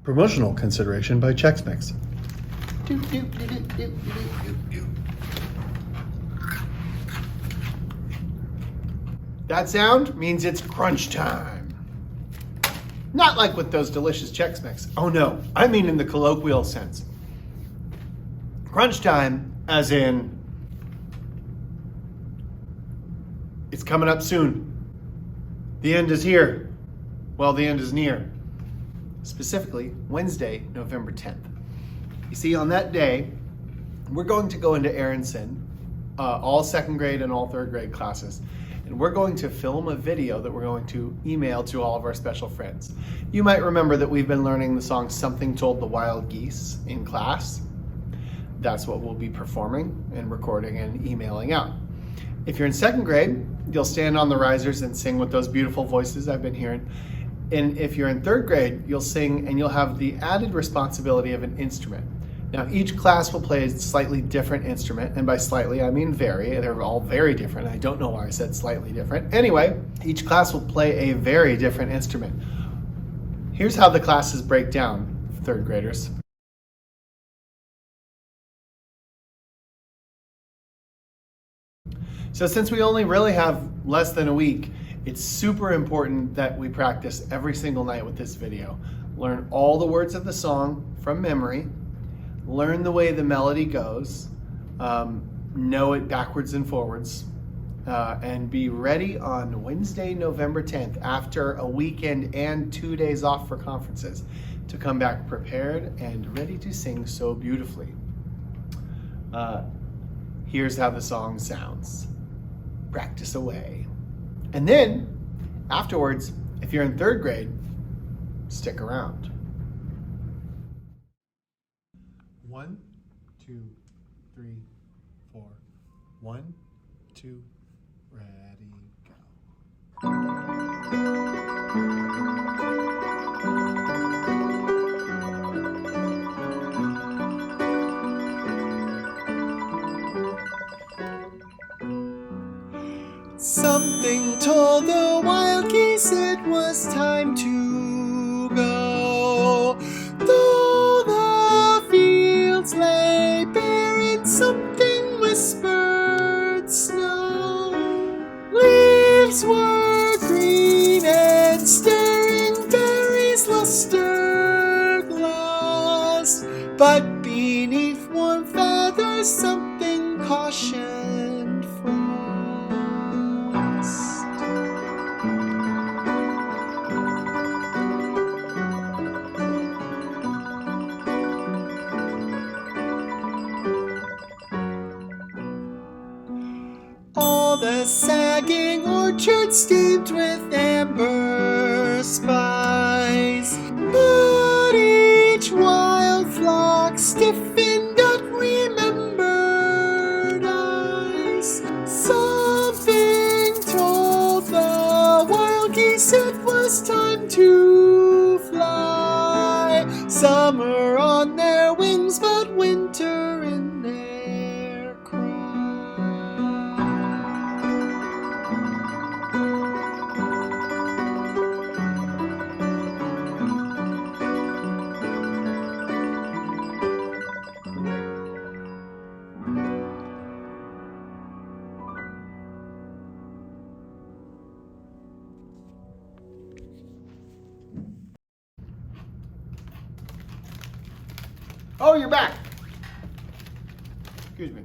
Promotional consideration by Chex Mix. That sound means it's crunch time. Not like with those delicious Chex Mix. Oh no, I mean in the colloquial sense. Crunch time as in it's coming up soon. The end is here. Well, the end is near. Specifically, Wednesday, November 10th. You see, on that day, we're going to go into Aronson, all second grade and all third grade classes, and we're going to film a video that we're going to email to all of our special friends. You might remember that we've been learning the song Something Told the Wild Geese in class. That's what we'll be performing and recording and emailing out. If you're in second grade, you'll stand on the risers and sing with those beautiful voices I've been hearing. And if you're in third grade, you'll sing and you'll have the added responsibility of an instrument. Now, each class will play a slightly different instrument, and by slightly, I mean very. They're all very different. I don't know why I said slightly different. Anyway, each class will play a very different instrument. Here's how the classes break down, third graders. So since we only really have less than a week, it's super important that we practice every single night with this video. Learn all the words of the song from memory, learn the way the melody goes, know it backwards and forwards, and be ready on Wednesday, November 10th, after a weekend and 2 days off for conferences, to come back prepared and ready to sing so beautifully. Here's how the song sounds. Practice away. And then, afterwards, if you're in third grade, stick around. 1, 2, 3, 4. 1, 2, ready, go. Something told the wild geese it was time to go. Though the fields lay bare and something whispered snow, leaves were green and staring, berries luster glossed, but beneath warm feathers something cautioned frost. All the sagging orchards steamed with amber spice, but each wild flock stiffened up remembered eyes. Something told the wild geese it was time to fly. Summer on their wings, but winter in their cry. Oh, you're back. Excuse me.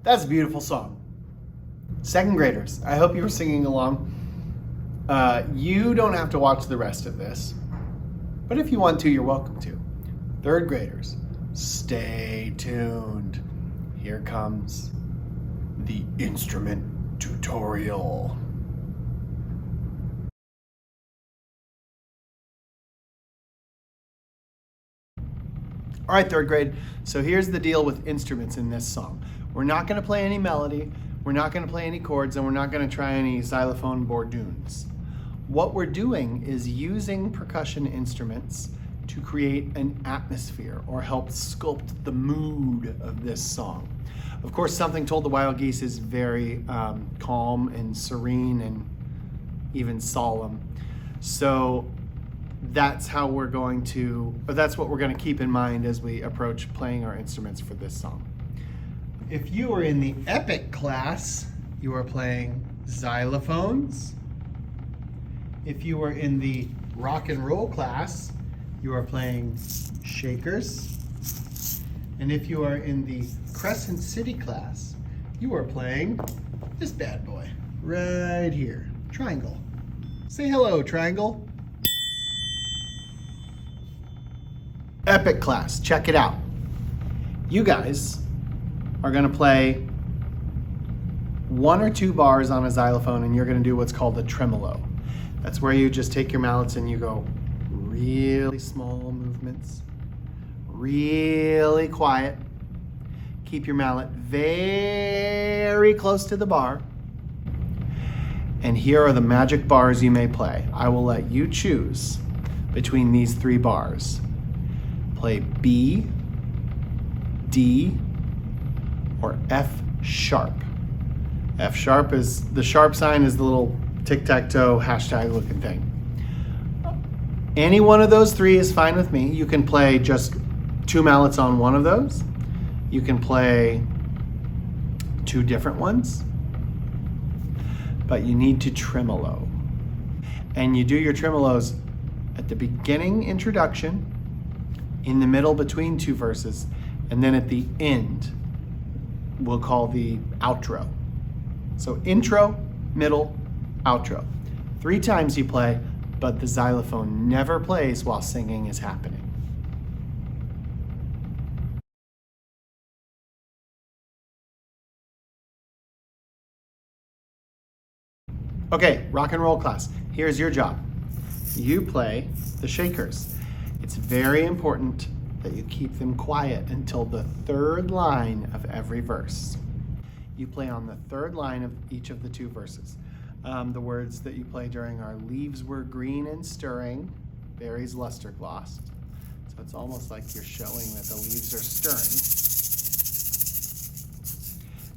That's a beautiful song. Second graders, I hope you were singing along. You don't have to watch the rest of this, but if you want to, you're welcome to. Third graders, stay tuned. Here comes the instrument tutorial. All right, third grade, so here's the deal with instruments in this song. We're not gonna play any melody, we're not gonna play any chords, and we're not gonna try any xylophone bourdoons. What we're doing is using percussion instruments to create an atmosphere or help sculpt the mood of this song. Of course, Something Told the Wild Geese is very calm and serene and even solemn. So that's what we're going to keep in mind as we approach playing our instruments for this song. If you are in the epic class, you are playing xylophones. If you are in the rock and roll class, you are playing shakers. And if you are in the Crescent City class, you are playing this bad boy right here, triangle. Say hello, triangle. Epic class, check it out. You guys are gonna play 1 or 2 bars on a xylophone, and you're gonna do what's called a tremolo. That's where you just take your mallets and you go really small movements, really quiet. Keep your mallet very close to the bar. And here are the magic bars you may play. I will let you choose between these 3 bars. Play B, D, or F sharp. F sharp is, the sharp sign is the little tic-tac-toe hashtag looking thing. Any one of those 3 is fine with me. You can play just 2 mallets on one of those. You can play 2 different ones, but you need to tremolo. And you do your tremolos at the beginning introduction, in the middle between 2 verses, and then at the end, we'll call the outro. So intro, middle, outro. 3 times you play, but the xylophone never plays while singing is happening. Okay, rock and roll class, here's your job. You play the shakers. It's very important that you keep them quiet until the 3rd line of every verse. You play on the 3rd line of each of the 2 verses. The words that you play during are leaves were green and stirring, berries luster glossed. So it's almost like you're showing that the leaves are stirring.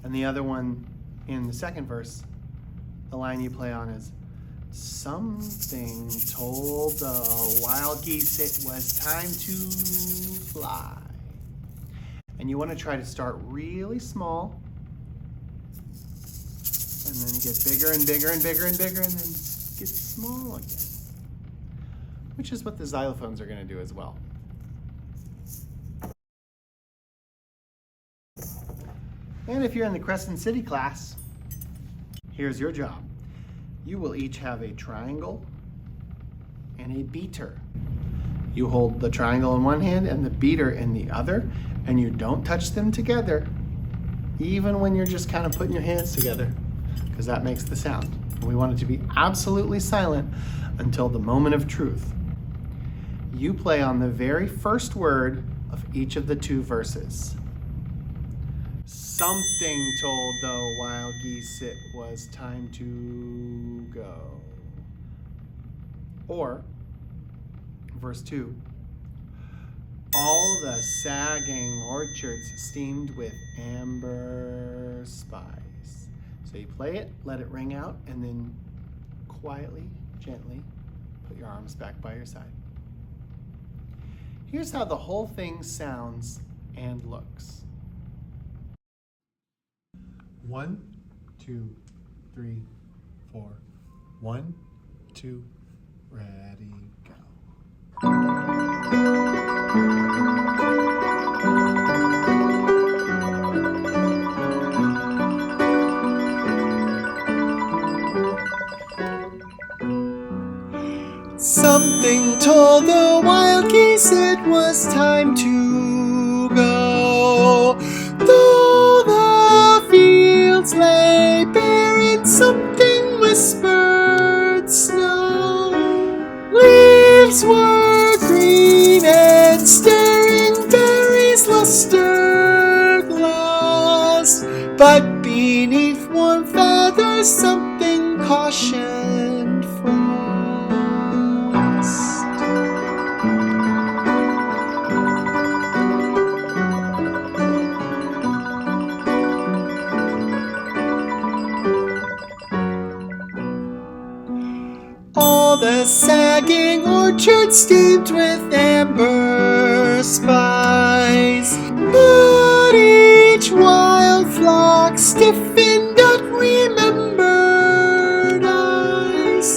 And the other one in the 2nd verse, the line you play on is something told the wild geese it was time to fly. And you want to try to start really small and then get bigger and bigger and bigger and bigger and then get small again, which is what the xylophones are going to do as well. And if you're in the Crescent City class, here's your job. You will each have a triangle and a beater. You hold the triangle in one hand and the beater in the other, and you don't touch them together, even when you're just kind of putting your hands together, because that makes the sound. We want it to be absolutely silent until the moment of truth. You play on the very first word of each of the 2 verses. Something told the wild geese it was time to go. Or, verse 2, all the sagging orchards steamed with amber spice. So you play it, let it ring out, and then quietly, gently, put your arms back by your side. Here's how the whole thing sounds and looks. 1, 2, 3, 4. 1, 2, ready, go. Something told the wild geese it was time to go. Though the fields lay bare and something whispered snow, leaves were green and staring, berries luster glossed, but beneath warm feathers something cautioned frost. all the sagging orchards steeped with amber spice. But each wild flock stiffened at remembered eyes.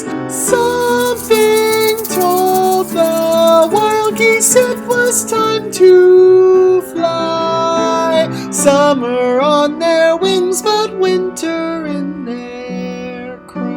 Something told the wild geese it was time to fly. Summer on their wings, but winter in their cry.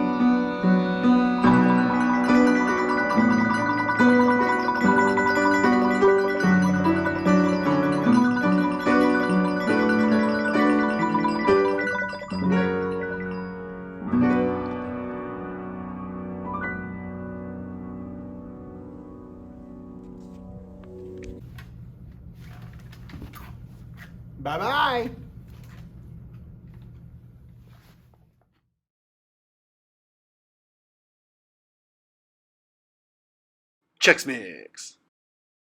Bye-bye. Chex Mix.